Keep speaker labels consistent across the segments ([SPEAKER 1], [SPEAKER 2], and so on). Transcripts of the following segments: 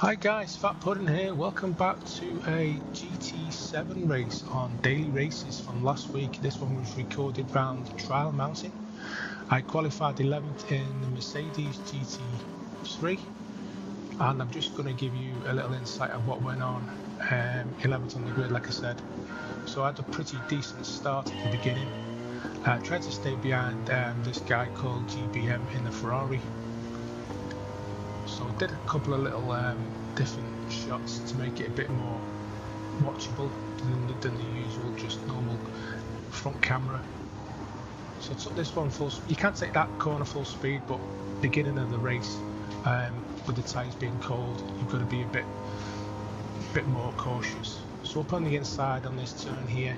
[SPEAKER 1] Hi guys, Fat Pudding here. Welcome back to a GT7 race on Daily Races from last week. This one was recorded round Trial Mountain. I qualified 11th in the Mercedes GT3 and I'm just going to give you a little insight of what went on 11th on the grid, like I said. So I had a pretty decent start at the beginning. Tried to stay behind this guy called GBM in the Ferrari. So I did a couple of little different shots to make it a bit more watchable than the usual just normal front camera. So I took this one full. You can't take that corner full speed, but beginning of the race, with the tyres being cold, you've got to be a bit more cautious. So up on the inside on this turn here,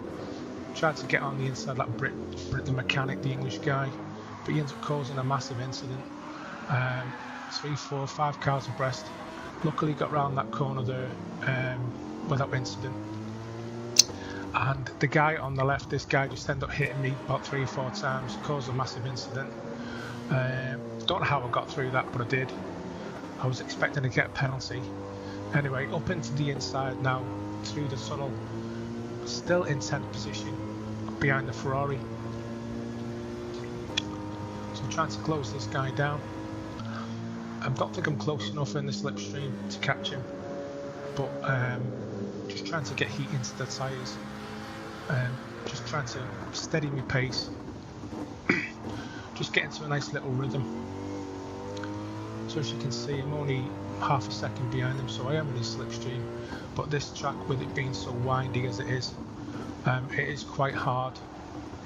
[SPEAKER 1] tried to get on the inside like Brit the mechanic, the English guy, but he ends up causing a massive incident. 3, 4, 5 cars abreast. Luckily got round that corner there without incident. And the guy on the left, this guy just ended up hitting me about 3 or 4 times, caused a massive incident. Don't know how I got through that, but I did. I was expecting to get a penalty. Anyway, up into the inside now, through the tunnel, still in 10th position behind the Ferrari. So I'm trying to close this guy down. I don't think I'm close enough in the slipstream to catch him, but just trying to get heat into the tyres, just trying to steady my pace, just get into a nice little rhythm. So as you can see, I'm only half a second behind him, so I am in his slipstream, but this track, with it being so windy as it is quite hard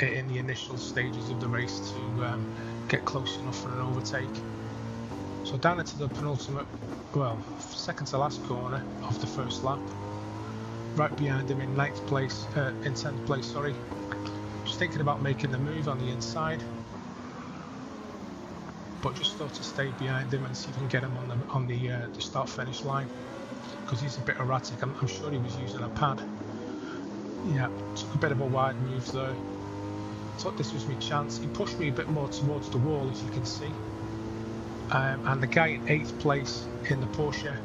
[SPEAKER 1] in the initial stages of the race to get close enough for an overtake. So down into the penultimate, well, second to last corner of the first lap, right behind him in 10th place, sorry. Just thinking about making the move on the inside, but just thought to stay behind him and see if I can get him on the start-finish line, because he's a bit erratic. I'm sure he was using a pad. Yeah, took a bit of a wide move there. Thought this was my chance. He pushed me a bit more towards the wall, as you can see. And the guy in 8th place in the Porsche,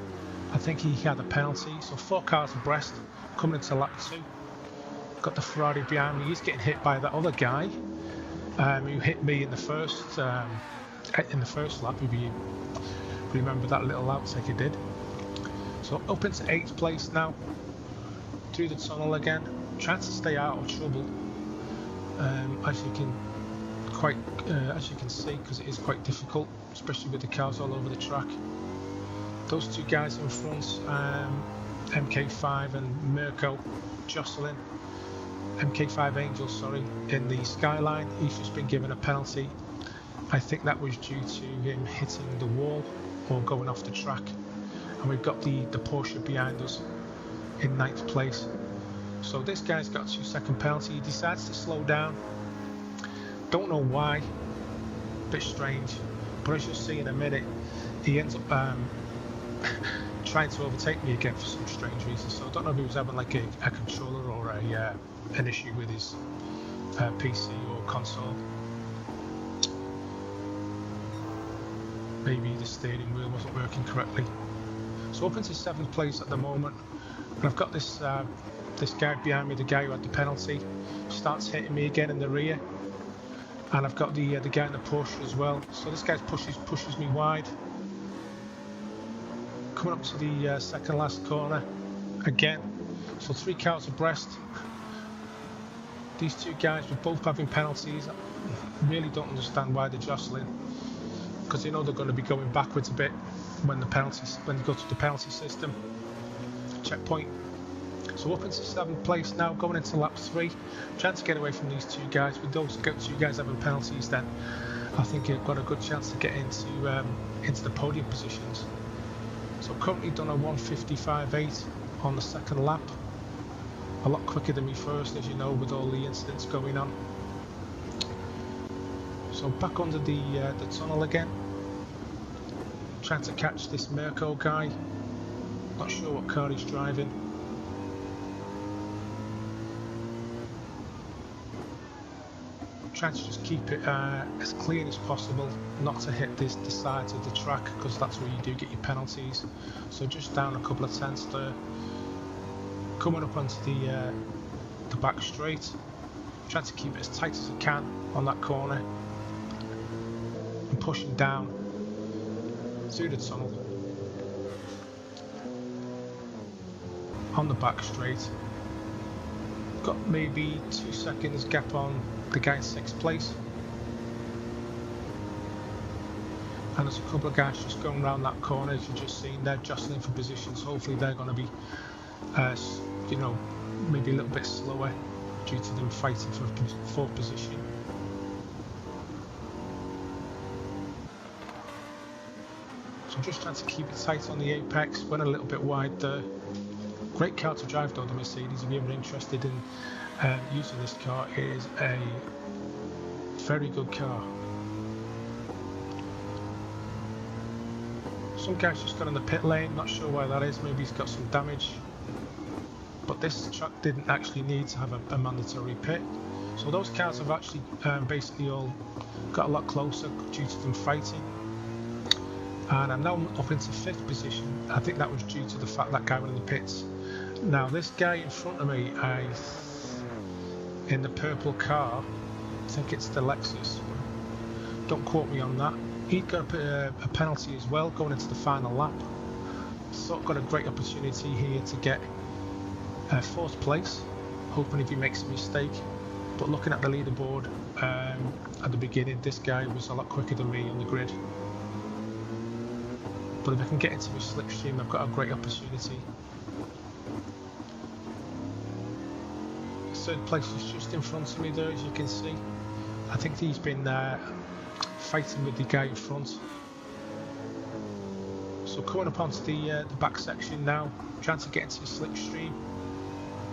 [SPEAKER 1] I think he had a penalty. So 4 cars abreast coming into lap 2. Got the Ferrari behind me. He's getting hit by that other guy who hit me in the first lap. If you remember that little outtake he did. So up into 8th place now, through the tunnel again, trying to stay out of trouble. As you can see, because it is quite difficult, especially with the cars all over the track. Those 2 guys in front, MK5 and Mirko jostling. MK5 Angel, sorry, in the skyline. He's just been given a penalty. I think that was due to him hitting the wall or going off the track. And we've got the Porsche behind us in 9th place. So this guy's got a 2-second penalty. He decides to slow down. Don't know why, bit strange, but as you'll see in a minute, he ends up trying to overtake me again for some strange reason. So I don't know if he was having like a controller or an issue with his PC or console. Maybe the steering wheel wasn't working correctly. So up into 7th place at the moment, and I've got this guy behind me, the guy who had the penalty, starts hitting me again in the rear. And I've got the guy in the Porsche as well. So this guy pushes me wide. Coming up to the second last corner again. So 3 cars abreast. These 2 guys were both having penalties. I really don't understand why they're jostling, because they know they're going to be going backwards a bit when they go to the penalty system. Checkpoint. So up into 7th place now, going into lap 3, trying to get away from these 2 guys. With those 2 guys having penalties, then I think you've got a good chance to get into the podium positions. So currently done a 1:55.8 on the second lap, a lot quicker than me first, as you know, with all the incidents going on. So back under the tunnel again, trying to catch this Mirko guy. Not sure what car he's driving. trying to just keep it as clean as possible, not to hit the sides of the track, because that's where you do get your penalties. So just down a couple of tenths there, coming up onto the back straight, trying to keep it as tight as I can on that corner, and pushing down through the tunnel on the back straight. Got maybe 2 seconds gap on the guy in 6th place, and there's a couple of guys just going around that corner, as you've just seen. They're jostling for positions. Hopefully they're going to be you know, maybe a little bit slower due to them fighting for 4th position. So just trying to keep it tight on the apex, went a little bit wide there. Great car to drive though, the Mercedes. If you're ever interested in using this car, it is a very good car. Some guy's just got in the pit lane, not sure why that is, maybe he's got some damage. But this track didn't actually need to have a mandatory pit. So those cars have actually basically all got a lot closer due to them fighting. And I'm now up into 5th position. I think that was due to the fact that guy went in the pits. Now this guy in front of me, in the purple car, I think it's the Lexus, don't quote me on that, he'd got a penalty as well going into the final lap. So got a great opportunity here to get 4th place, hoping if he makes a mistake. But looking at the leaderboard at the beginning, this guy was a lot quicker than me on the grid. But if I can get into his slipstream, I've got a great opportunity. 3rd place is just in front of me there, as you can see. I think he's been fighting with the guy in front. So coming up onto the back section now, trying to get into his slipstream.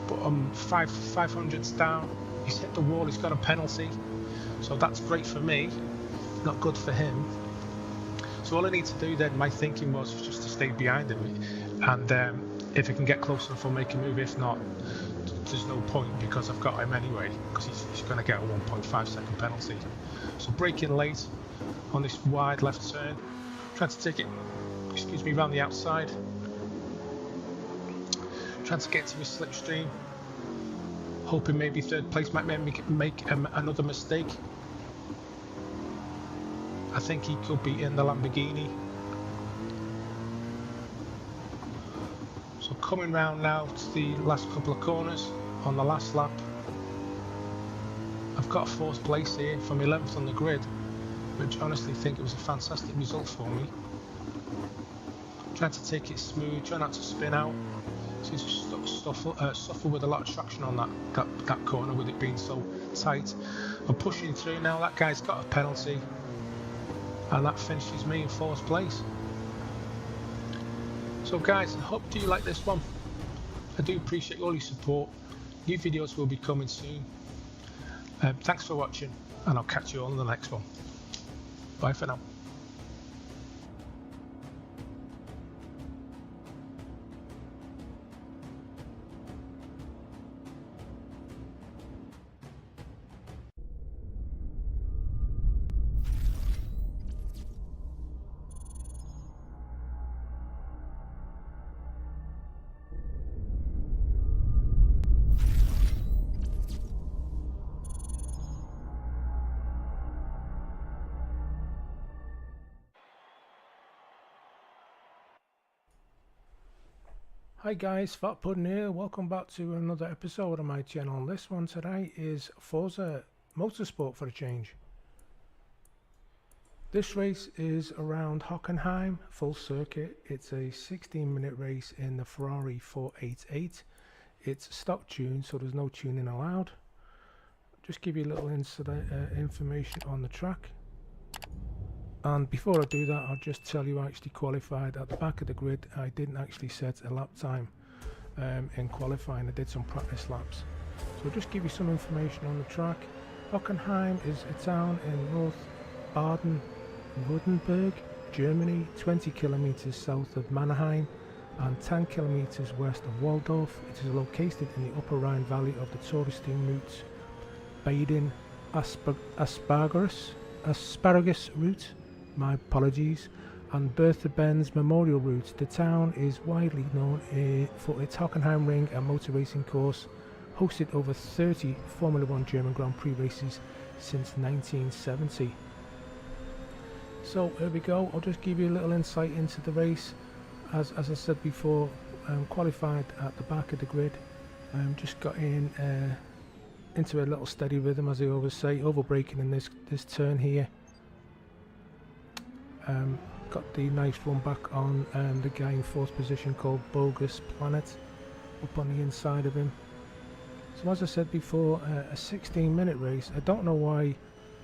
[SPEAKER 1] But 500s down, he's hit the wall, he's got a penalty. So that's great for me, not good for him. So all I need to do then, my thinking was just to stay behind him, and if I can get close enough, I'll make a move. If not, there's no point, because I've got him anyway, because he's going to get a 1.5 second penalty. So braking late on this wide left turn, trying to take it, excuse me, around the outside, trying to get to his slipstream, hoping maybe 3rd place might make another mistake. I think he could be in the Lamborghini. So coming round now to the last couple of corners on the last lap. I've got a 4th place here from 11th on the grid, which I honestly think it was a fantastic result for me. Trying to take it smooth, try not to spin out. Seems to suffer with a lot of traction on that corner, with it being so tight. I'm pushing through now. That guy's got a penalty, and that finishes me in 4th place. So guys, I hope you like this one. I do appreciate all your support. New videos will be coming soon. Thanks for watching, and I'll catch you all in the next one. Bye for now. Hi guys, Fat Pudding here. Welcome back to another episode of my channel. This one today is Forza Motorsport for a change. This race is around Hockenheim, full circuit. It's a 16-minute race in the Ferrari 488. It's stock tuned, so there's no tuning allowed. Just give you a little information on the track. And before I do that, I'll just tell you I actually qualified at the back of the grid. I didn't actually set a lap time in qualifying. I did some practice laps. So I'll just give you some information on the track. Hockenheim is a town in North Baden-Württemberg, Germany, 20 kilometers south of Mannheim and 10 kilometers west of Waldorf. It is located in the upper Rhine valley of the touristy routes Baden, asparagus route, my apologies, and Bertha Benz Memorial Route. The town is widely known for its Hockenheim Ring and motor racing course, hosted over 30 Formula 1 German Grand Prix races since 1970. So here we go, I'll just give you a little insight into the race. As I said before, qualified at the back of the grid, just got into a little steady rhythm, as I always say, over braking in this turn here. Got the nice run back on the guy in fourth position called Bogus Planet up on the inside of him. So as I said before, a 16-minute race. I don't know why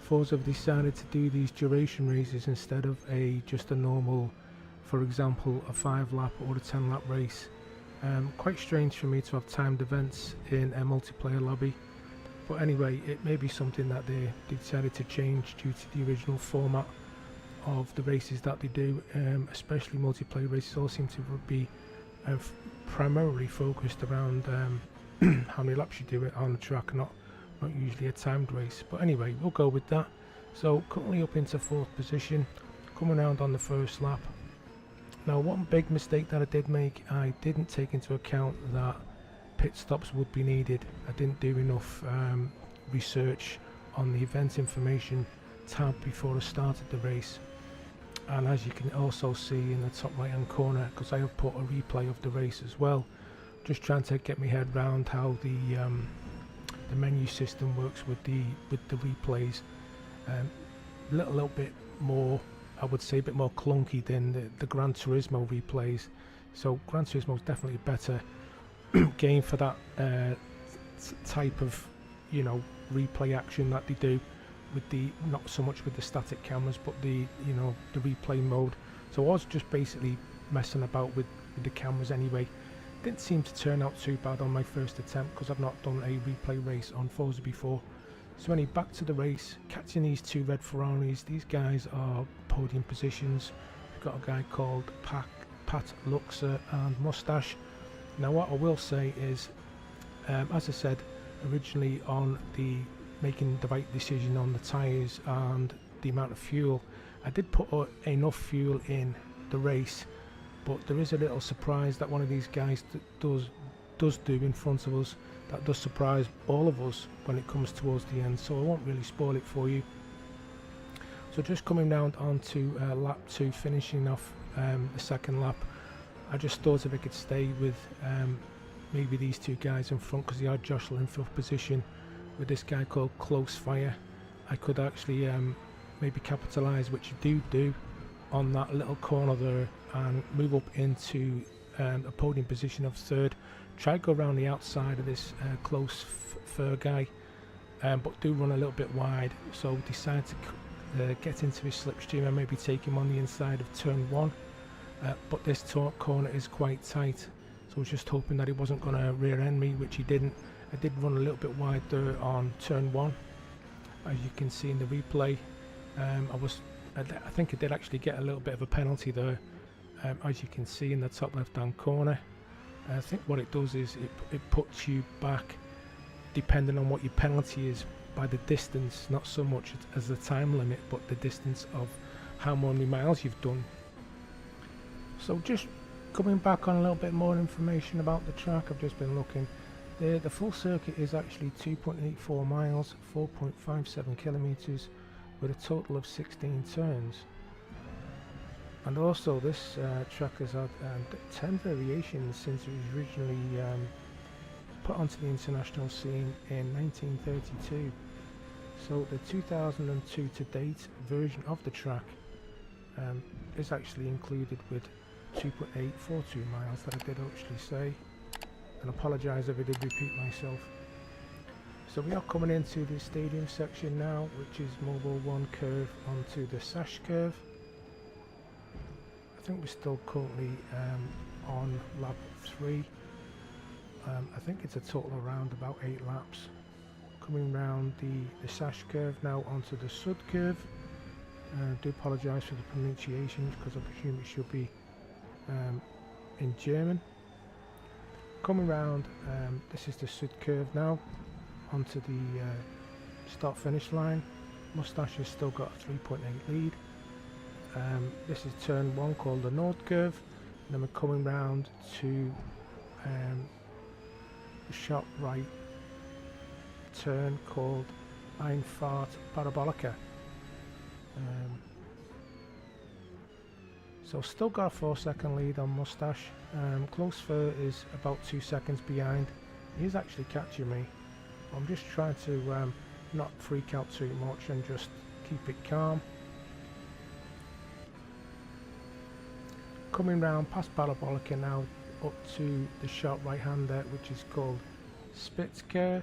[SPEAKER 1] Forza have decided to do these duration races instead of just a normal, for example, a 5-lap or a 10-lap race. Quite strange for me to have timed events in a multiplayer lobby. But anyway, it may be something that they decided to change due to the original format of the races that they do, especially multiplayer races all seem to be primarily focused around how many laps you do it on the track, not usually a timed race. But anyway, we'll go with that. So currently up into fourth position, coming around on the first lap. Now one big mistake that I did make, I didn't take into account that pit stops would be needed. I didn't do enough research on the event information tab before I started the race. And as you can also see in the top right hand corner, because I have put a replay of the race as well, just trying to get my head around how the menu system works with the replays. A little bit more, I would say, a bit more clunky than the Gran Turismo replays. So Gran Turismo is definitely a better game for that type of, you know, replay action that they do with the, not so much with the static cameras, but the, you know, the replay mode. So I was just basically messing about with the cameras anyway. Didn't seem to turn out too bad on my first attempt because I've not done a replay race on Forza before. So anyway, back to the race, catching these two red Ferraris. These guys are podium positions. We've got a guy called Pat Luxer and Mustache. Now what I will say is, as I said originally, on the making the right decision on the tyres and the amount of fuel, I did put enough fuel in the race, but there is a little surprise that one of these guys does do in front of us that does surprise all of us when it comes towards the end, so I won't really spoil it for you. So just coming round onto lap 2, finishing off the second lap, I just thought if I could stay with maybe these two guys in front, because they are jostling for position with this guy called Close Fire, I could actually maybe capitalise, which you do on that little corner there, and move up into a podium position of third. Try to go around the outside of this Close Fur guy, but do run a little bit wide, so decide to get into his slipstream and maybe take him on the inside of turn 1. But this corner is quite tight, so I was just hoping that he wasn't going to rear end me, which he didn't. I did run a little bit wide there on turn 1, as you can see in the replay. I think I did actually get a little bit of a penalty there, as you can see in the top left hand corner. I think what it does is it puts you back, depending on what your penalty is, by the distance, not so much as the time limit, but the distance of how many miles you've done. So just coming back on a little bit more information about the track, I've just been looking. The full circuit is actually 2.84 miles, 4.57 kilometers, with a total of 16 turns. And also this track has had 10 variations since it was originally put onto the international scene in 1932. So the 2002 to date version of the track is actually included with 2.842 miles that I did actually say, and apologise if I did repeat myself. So we are coming into the stadium section now, which is Mobile 1 curve onto the Sash curve. I think we're still currently on lap 3. I think it's a total around about 8 laps. Coming round the Sash curve now onto the Sud curve. Do apologise for the pronunciation, because I presume it should be in German. Coming round, this is the Sud curve now onto the start finish line. Moustache has still got a 3.8 lead. This is turn 1 called the Nord curve, and then we're coming round to a sharp right turn called Einfahrt Parabolica. So still got a 4-second lead on Moustache. Close Fur is about 2 seconds behind. He's actually catching me. I'm just trying to not freak out too much and just keep it calm. Coming round past Parabolica now up to the sharp right hander, which is called Spitzker.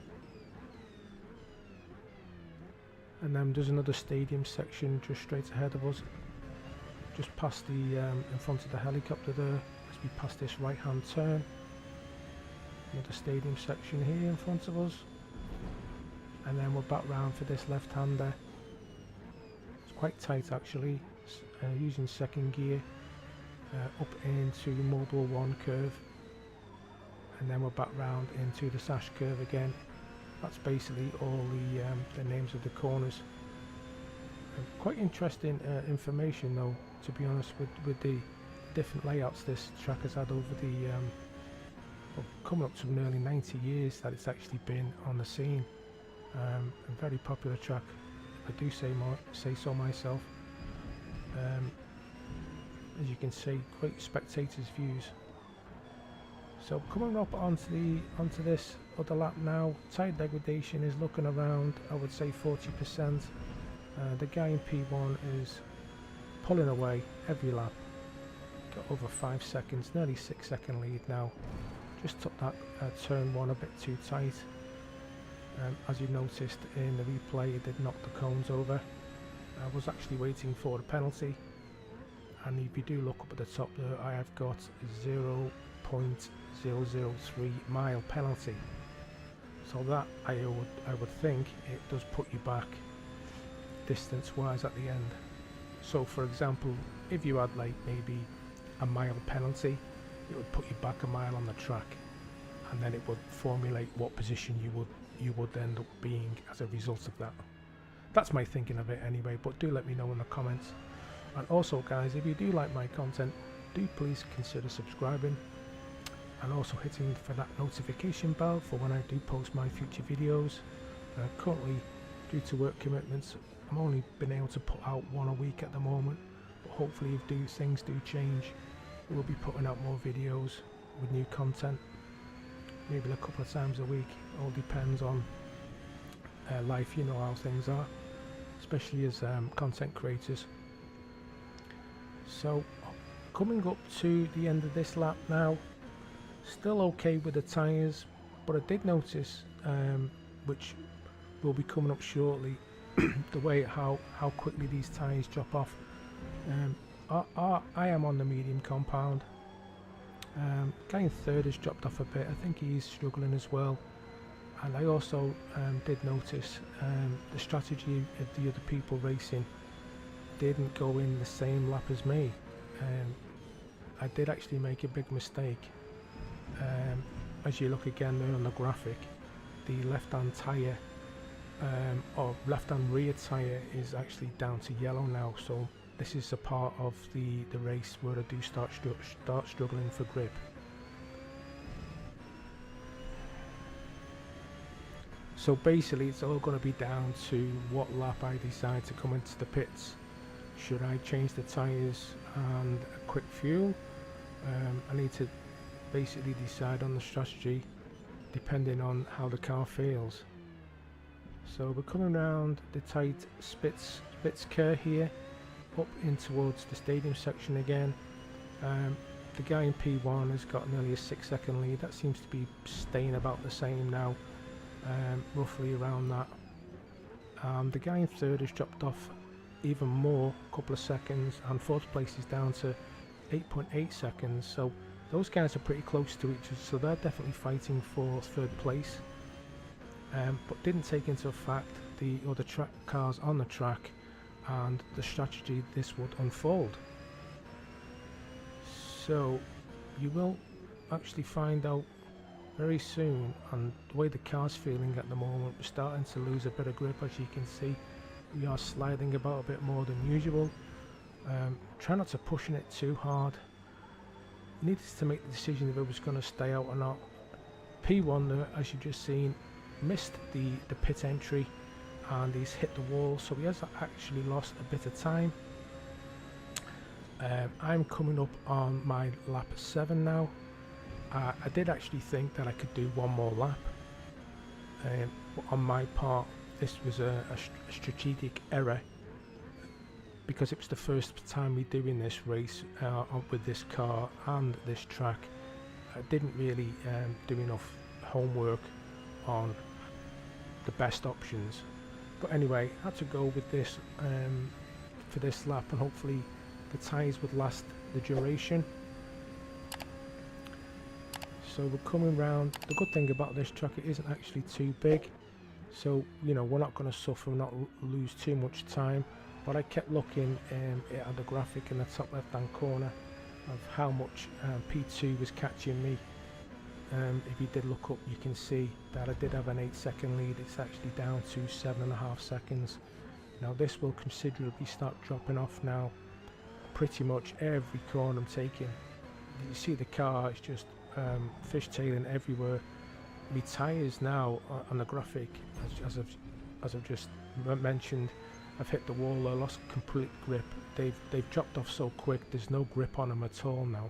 [SPEAKER 1] And then there's another stadium section just straight ahead of us, just past the in front of the helicopter there, as we pass this right hand turn. Another stadium section here in front of us, and then we're back round for this left hander. It's quite tight actually, using second gear up into Mobile 1 curve, and then we're back round into the Sash curve again. That's basically all the names of the corners. Quite interesting information though, to be honest, with the different layouts this track has had over the well, coming up to nearly 90 years that it's actually been on the scene. A very popular track, if I do say so myself. As you can see, great spectators' views. So coming up onto this other lap now, tyre degradation is looking around, I would say 40%. The guy in P1 is pulling away every lap. Got over 5 seconds, nearly 6-second lead now. Just took that turn 1 a bit too tight. As you noticed in the replay, it did knock the cones over. I was actually waiting for the penalty, and if you do look up at the top there, I have got 0.003 mile penalty. So that I would think it does put you back distance wise at the end. So for example, if you had like maybe a mile penalty, it would put you back a mile on the track, and then it would formulate what position you would end up being as a result of that. That's my thinking of it anyway, but do let me know in the comments. And also guys, if you do like my content, do please consider subscribing and also hitting for that notification bell for when I do post my future videos. Currently, due to work commitments, I'm only been able to put out 1 a week at the moment, but hopefully if things do change, we'll be putting out more videos with new content, maybe a couple of times a week. All depends on life, you know how things are, especially as content creators. So coming up to the end of this lap now, still okay with the tyres, but I did notice, which will be coming up shortly, the way how quickly these tyres drop off. I am on the medium compound. Guy in third has dropped off a bit. I think he's struggling as well. And I also did notice the strategy of the other people racing didn't go in the same lap as me. I did actually make a big mistake. As you look again there on the graphic, the left hand tyre or left hand rear tyre is actually down to yellow now, so this is a part of the race where I do start struggling for grip. So basically it's all going to be down to what lap I decide to come into the pits. Should I change the tyres and a quick fuel? I need to basically decide on the strategy depending on how the car feels. So we're coming around the tight Spitzker here, up in towards the stadium section again. The guy in P1 has got nearly a 6-second lead. That seems to be staying about the same now, roughly around that. The guy in third has dropped off even more, a couple of seconds, and fourth place is down to 8.8 seconds. So those guys are pretty close to each other, so they're definitely fighting for third place. But didn't take into fact the other cars on the track and the strategy this would unfold. So you will actually find out very soon, and the way the car's feeling at the moment, we're starting to lose a bit of grip. As you can see, we are sliding about a bit more than usual. Try not to pushing it too hard. Needed to make the decision if it was going to stay out or not. P1, as you've just seen, missed the pit entry and he's hit the wall, so he has actually lost a bit of time. I'm coming up on my lap 7 now. I did actually think that I could do one more lap. But on my part, this was a strategic error, because it was the first time we're doing this race with this car and this track. I didn't really do enough homework on the best options, but anyway, I had to go with this for this lap, and hopefully the tyres would last the duration. So we're coming round. The good thing about this track, it isn't actually too big, so you know, we're not going to suffer, not lose too much time. But I kept looking at the graphic in the top left hand corner of how much P2 was catching me. If you did look up, you can see that I did have an 8-second lead. It's actually down to 7.5 seconds. Now this will considerably start dropping off now. Pretty much every corner I'm taking, you see the car is just fishtailing everywhere. My tyres now on the graphic, as I've just mentioned, I've hit the wall. I lost complete grip. They've dropped off so quick. There's no grip on them at all now.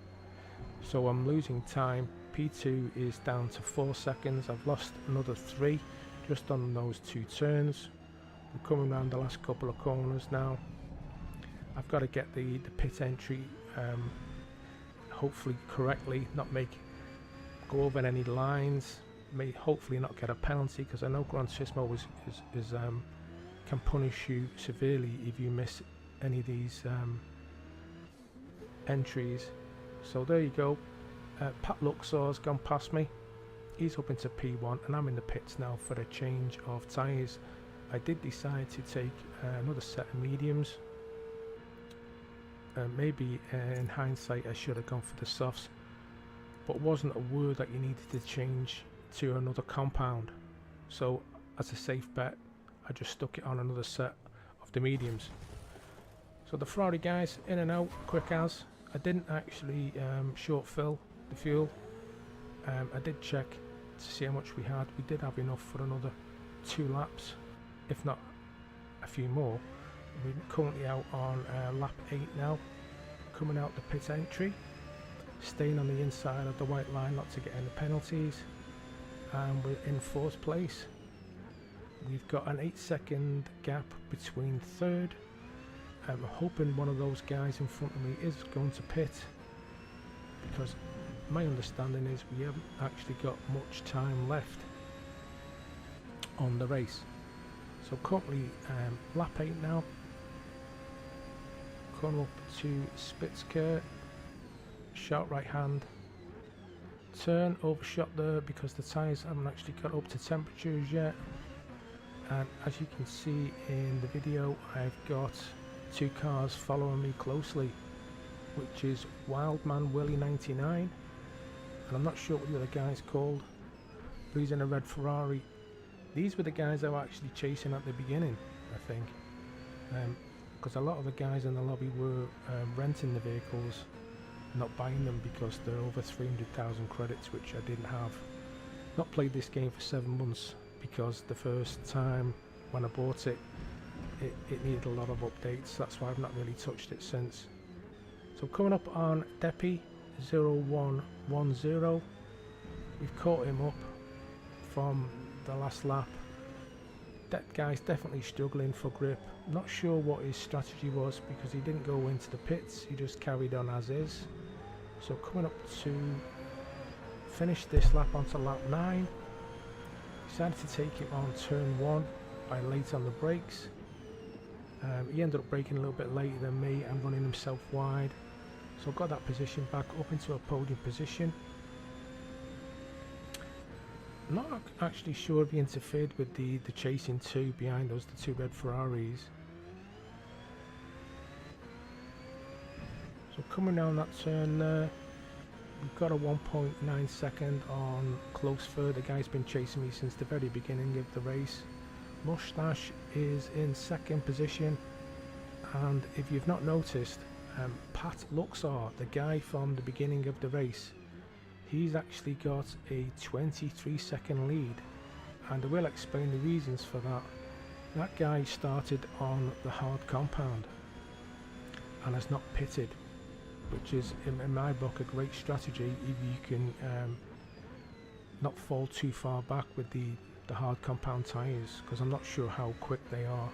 [SPEAKER 1] So I'm losing time. P2 is down to 4 seconds. I've lost another 3 just on those 2 turns. We're coming around the last couple of corners now. I've got to get the pit entry hopefully correctly, not go over any lines, may hopefully not get a penalty, because I know Gran Turismo can punish you severely if you miss any of these entries. So there you go. Pat Luxor's gone past me. He's up into P1 and I'm in the pits now for a change of tyres. I did decide to take another set of mediums. Maybe in hindsight I should have gone for the softs, but wasn't aware that you needed to change to another compound. So as a safe bet, I just stuck it on another set of the mediums. So the Ferrari guys in and out quick as. I didn't actually short fill the fuel. I did check to see how much we had. We did have enough for another 2 laps, if not a few more. We're currently out on lap 8 now, coming out the pit entry, staying on the inside of the white line not to get any penalties, and we're in 4th place. We've got an 8-second gap between 3rd. I'm hoping one of those guys in front of me is going to pit, because my understanding is we haven't actually got much time left on the race. So currently lap 8 now, coming up to Spitzker, sharp right hand turn, overshot there because the tyres haven't actually got up to temperatures yet. And as you can see in the video, I've got 2 cars following me closely, which is Wildman Willie 99, and I'm not sure what the other guy's called, but he's in a red Ferrari. These were the guys I was actually chasing at the beginning, I think, because a lot of the guys in the lobby were renting the vehicles, not buying them, because they're over 300,000 credits, which I didn't have. Not played this game for 7 months, because the first time when I bought it, it needed a lot of updates. That's why I've not really touched it since. So coming up on Deppy 0110, we've caught him up from the last lap. That guy's definitely struggling for grip. Not sure what his strategy was, because he didn't go into the pits, he just carried on as is. So coming up to finish this lap onto lap 9, decided to take him on turn 1 by late on the brakes. He ended up braking a little bit later than me and running himself wide, so got that position back up into a podium position. I'm not actually sure if he interfered with the chasing 2 behind us, the 2 red Ferraris. So coming down that turn there, we've got a 1.9 second on close third. The guy's been chasing me since the very beginning of the race. Mustache is in second position, and if you've not noticed, Pat Luxor, the guy from the beginning of the race, he's actually got a 23-second lead, and I will explain the reasons for that. That guy started on the hard compound and has not pitted, which is in my book a great strategy if you can not fall too far back with the hard compound tyres, because I'm not sure how quick they are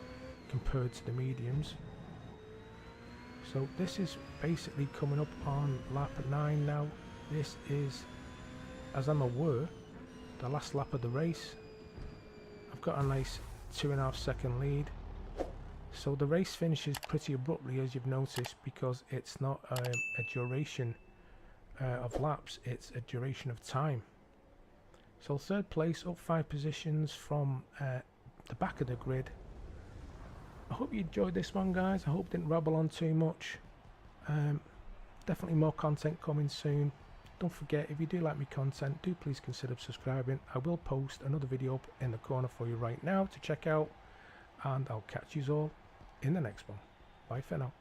[SPEAKER 1] compared to the mediums. So this is basically coming up on lap 9 now. This is, as I'm aware, the last lap of the race. I've got a nice 2.5 second lead. So the race finishes pretty abruptly, as you've noticed, because it's not a duration of laps, it's a duration of time. So third place, up 5 positions from the back of the grid. I hope you enjoyed this one, guys. I hope it didn't rabble on too much. Definitely more content coming soon. Don't forget, if you do like my content, do please consider subscribing. I will post another video up in the corner for you right now to check out, and I'll catch you all in the next one. Bye for now.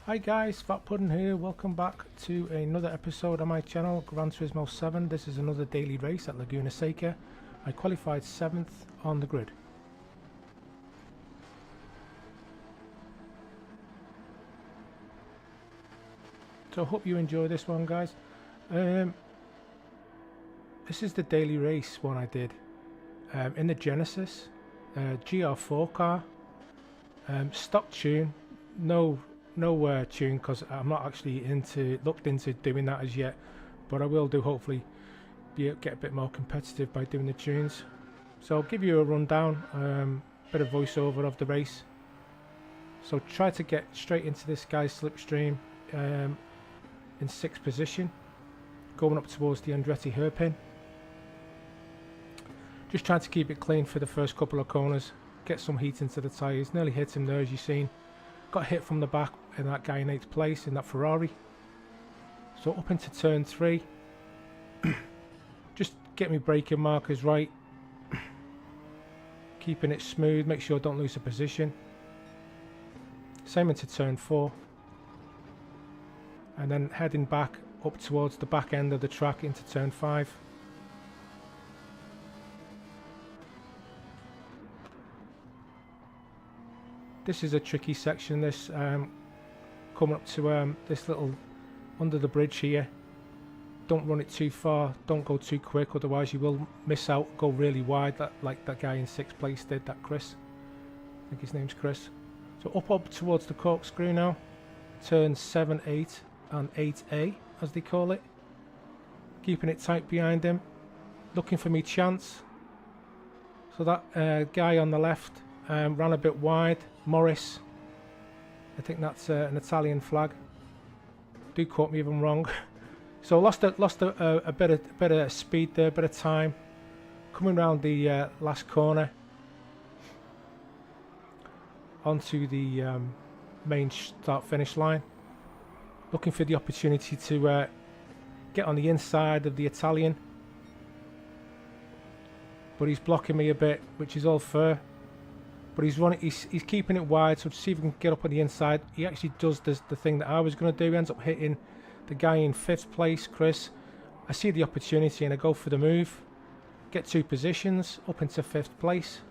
[SPEAKER 1] Hi guys, Fat Pudding here. Welcome back to another episode on my channel, Gran Turismo 7. This is another daily race at Laguna Seca. I qualified 7th on the grid. So I hope you enjoy this one, guys. This is the daily race one I did in the Genesis GR4 car, stock tune, no tune, because I'm not actually looked into doing that as yet, but I will do, hopefully get a bit more competitive by doing the tunes. So I'll give you a rundown, bit of voiceover of the race. So try to get straight into this guy's slipstream in 6th position, going up towards the Andretti hairpin. Just trying to keep it clean for the first couple of corners, get some heat into the tyres. Nearly hit him there, as you've seen. Got hit from the back in that guy in 8th place in that Ferrari. So up into turn 3, just get me braking markers right, keeping it smooth, make sure I don't lose a position. Same into turn 4, and then heading back up towards the back end of the track into turn 5. This is a tricky section, this coming up to this little under the bridge here. Don't run it too far, don't go too quick, otherwise you will miss out, go really wide, like that guy in 6th place did, that Chris. I think his name's Chris. So up towards the corkscrew now, turns 7, 8 and 8A as they call it. Keeping it tight behind him, looking for me chance. So that guy on the left ran a bit wide, Morris. I think that's an Italian flag. Do quote me if I'm wrong. So lost a bit of speed there, a bit of time. Coming round the last corner onto the main start-finish line. Looking for the opportunity to get on the inside of the Italian, but he's blocking me a bit, which is all fair. But he's keeping it wide, so to see if we can get up on the inside. He actually does the thing that I was going to do. He ends up hitting the guy in 5th place, Chris. I see the opportunity and I go for the move. Get 2 positions, up into 5th place.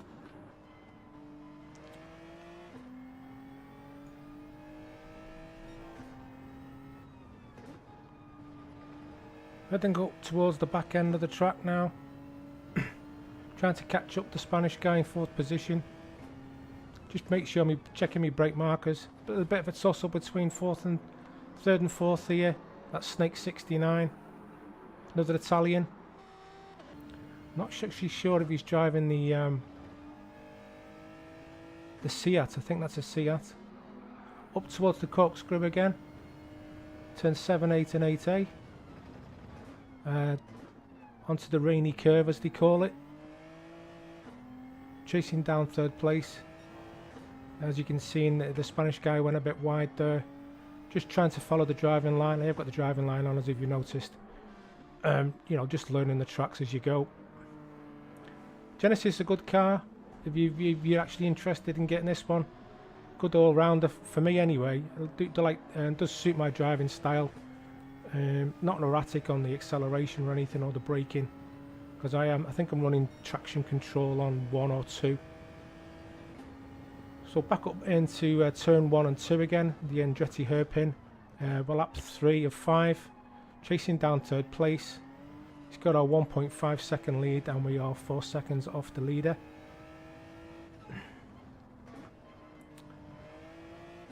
[SPEAKER 1] I then go towards the back end of the track now. Trying to catch up the Spanish guy in 4th position. Just make sure I'm checking my brake markers. But a bit of a toss up between 3rd and 4th here. That's Snake 69. Another Italian. Not actually sure if he's driving the
[SPEAKER 2] the Seat, I think that's a Seat. Up towards the corkscrew again. Turn 7, 8 and 8A. Onto the rainy curve as they call it. Chasing down third place. As you can see, the Spanish guy went a bit wide there. Just trying to follow the driving line. I have got the driving line on, as if you noticed. You know, just learning the tracks as you go. Genesis is a good car. If you're actually interested in getting this one, good all-rounder for me anyway. Does suit my driving style. Not erratic on the acceleration or anything, or the braking, because I think I'm running traction control on 1 or 2. So back up into turn 1 and 2 again, the Andretti hairpin. We're lap 3 of 5, chasing down third place. He's got our 1.5 second lead, and we are 4 seconds off the leader.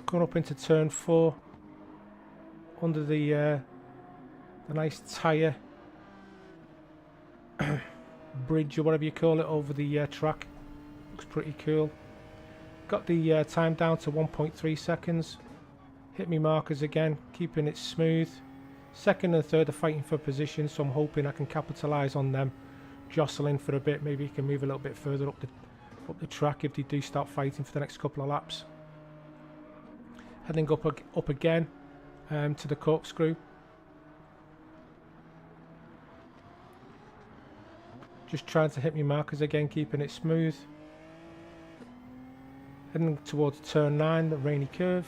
[SPEAKER 2] Going up into turn 4, under the nice tyre bridge or whatever you call it over the track. Looks pretty cool. Got the time down to 1.3 seconds. Hit me markers again, keeping it smooth. Second and third are fighting for position, so I'm hoping I can capitalise on them jostling for a bit. Maybe he can move a little bit further up the track if they do start fighting for the next couple of laps. Heading up again to the corkscrew. Just trying to hit me markers again, keeping it smooth. Heading towards turn 9, the rainy curve.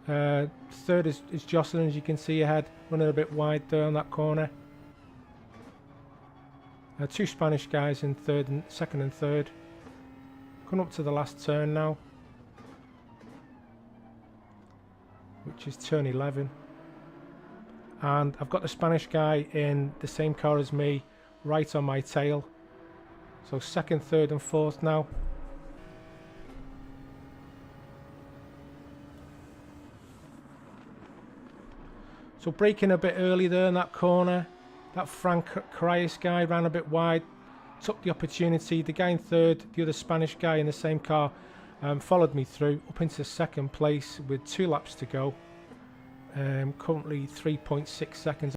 [SPEAKER 2] Third is jostling, as you can see ahead, running a bit wide there on that corner. 2 Spanish guys in second and third. Coming up to the last turn now, which is turn 11. And I've got the Spanish guy in the same car as me, right on my tail. So second, third and fourth now. So braking a bit early there in that corner. That Frank Carias guy ran a bit wide, took the opportunity. The guy in third, the other Spanish guy in the same car, followed me through up into second place with 2 laps to go. Currently 3.6 seconds